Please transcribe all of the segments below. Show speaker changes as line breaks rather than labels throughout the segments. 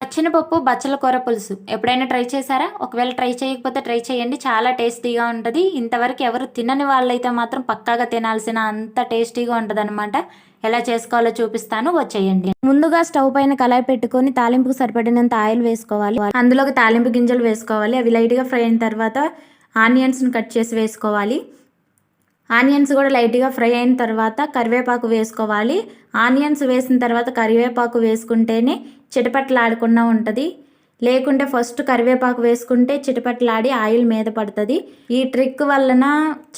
పచ్చినపప్పు బచ్చల కూర పులుసు ఎప్పుడైనా ట్రై చేశారా? ఒకవేళ ట్రై చేయకపోతే ట్రై చేయండి. చాలా టేస్టీగా ఉంటది. ఇంతవరకు ఎవరు తినని వాళ్ళైతే మాత్రం పక్కాగా తినాల్సిన అంత టేస్టీగా ఉంటదనమాట. ఎలా చేసుకోవాలో చూపిస్తాను, వచ్చేయండి. ముందుగా స్టవ్ పైన కళాయి పెట్టుకొని తాలింపుకు సరిపడినంత ఆయిల్ వేసుకోవాలి. అందులోకి తాలింపు గింజలు వేసుకోవాలి. అవి లైట్గా ఫ్రై అయిన తర్వాత ఆనియన్స్ని కట్ చేసి వేసుకోవాలి. ఆనియన్స్ కూడా లైట్గా ఫ్రై అయిన తర్వాత కరివేపాకు వేసుకోవాలి. ఆనియన్స్ వేసిన తర్వాత కరివేపాకు వేసుకుంటేనే చిటపట్లాడకుండా ఉంటుంది. లేకుంటే ఫస్ట్ కరివేపాకు వేసుకుంటే చిటపట్లాడి ఆయిల్ మీద పడుతుంది. ఈ ట్రిక్ వలన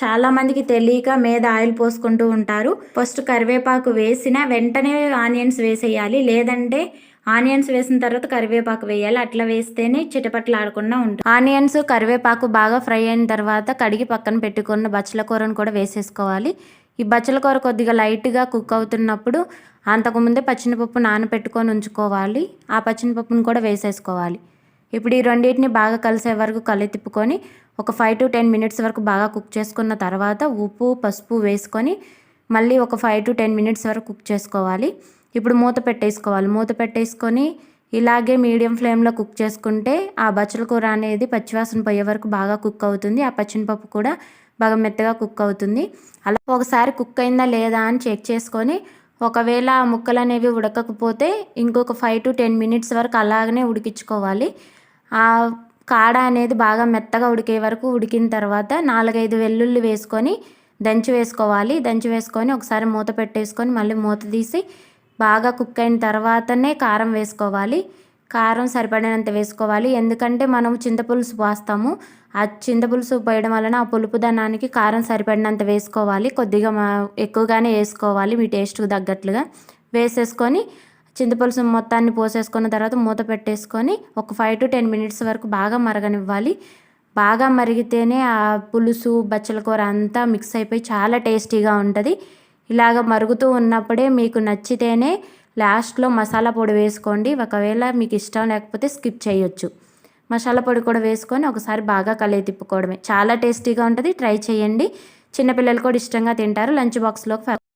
చాలామందికి తెలియక మీద ఆయిల్ పోసుకుంటూ ఉంటారు. ఫస్ట్ కరివేపాకు వేసిన వెంటనే ఆనియన్స్ వేసేయాలి, లేదంటే ఆనియన్స్ వేసిన తర్వాత కరివేపాకు వేయాలి. అట్లా వేస్తేనే చిటపట్లాడకుండా ఉంటుంది. ఆనియన్స్ కరివేపాకు బాగా ఫ్రై అయిన తర్వాత కడిగి పక్కన పెట్టుకున్న బచ్చల కూరను కూడా వేసేసుకోవాలి. ఈ బచ్చల కూర కొద్దిగా లైట్గా కుక్ అవుతున్నప్పుడు అంతకుముందే పచ్చినపప్పు నానబెట్టుకొని ఉంచుకోవాలి. ఆ పచ్చినపప్పును కూడా వేసేసుకోవాలి. ఇప్పుడు ఈ రెండింటిని బాగా కలిసే వరకు తిప్పుకొని ఒక 5 to 10 మినిట్స్ వరకు బాగా కుక్ చేసుకున్న తర్వాత ఉప్పు పసుపు వేసుకొని మళ్ళీ ఒక 5 to 10 మినిట్స్ వరకు కుక్ చేసుకోవాలి. ఇప్పుడు మూత పెట్టేసుకోవాలి. మూత పెట్టేసుకొని ఇలాగే మీడియం ఫ్లేమ్లో కుక్ చేసుకుంటే ఆ బచ్చల కూర అనేది పచ్చివాసన పోయే వరకు బాగా కుక్ అవుతుంది. ఆ పచ్చినపప్పు కూడా బాగా మెత్తగా కుక్ అవుతుంది. అలా ఒకసారి కుక్ అయిందా లేదా అని చెక్ చేసుకొని ఒకవేళ ఆ ముక్కలు అనేవి ఉడకకపోతే ఇంకొక 5 to 10 మినిట్స్ వరకు అలాగనే ఉడికించుకోవాలి. ఆ కాడ అనేది బాగా మెత్తగా ఉడికే వరకు ఉడికిన తర్వాత 4-5 వెల్లుల్లి వేసుకొని దంచి వేసుకోవాలి. దంచి వేసుకొని ఒకసారి మూత పెట్టేసుకొని మళ్ళీ మూత తీసి బాగా కుక్ అయిన తర్వాతనే కారం వేసుకోవాలి. కారం సరిపడినంత వేసుకోవాలి. ఎందుకంటే మనం చింతపులుసు పోస్తాము. ఆ చింతపులుసు పోయడం వలన ఆ పులుపుదనానికి కారం సరిపడినంత వేసుకోవాలి. కొద్దిగా ఎక్కువగానే వేసుకోవాలి, మీ టేస్ట్కి తగ్గట్లుగా వేసేసుకొని చింతపులుసు మొత్తాన్ని పోసేసుకున్న తర్వాత మూత పెట్టేసుకొని ఒక 5 to 10 మినిట్స్ వరకు బాగా మరగనివ్వాలి. బాగా మరిగితేనే ఆ పులుసు బచ్చల కూర అంతా మిక్స్ అయిపోయి చాలా టేస్టీగా ఉంటుంది. ఇలాగ మరుగుతూ ఉన్నప్పుడే మీకు నచ్చితేనే లాస్ట్లో మసాలా పొడి వేసుకోండి. ఒకవేళ మీకు ఇష్టం లేకపోతే స్కిప్ చేయొచ్చు. మసాలా పొడి కూడా వేసుకొని ఒకసారి బాగా తిప్పుకోవడమే. చాలా టేస్టీగా ఉంటుంది. ట్రై చేయండి. చిన్నపిల్లలు కూడా ఇష్టంగా తింటారు. లంచ్ బాక్స్లోకి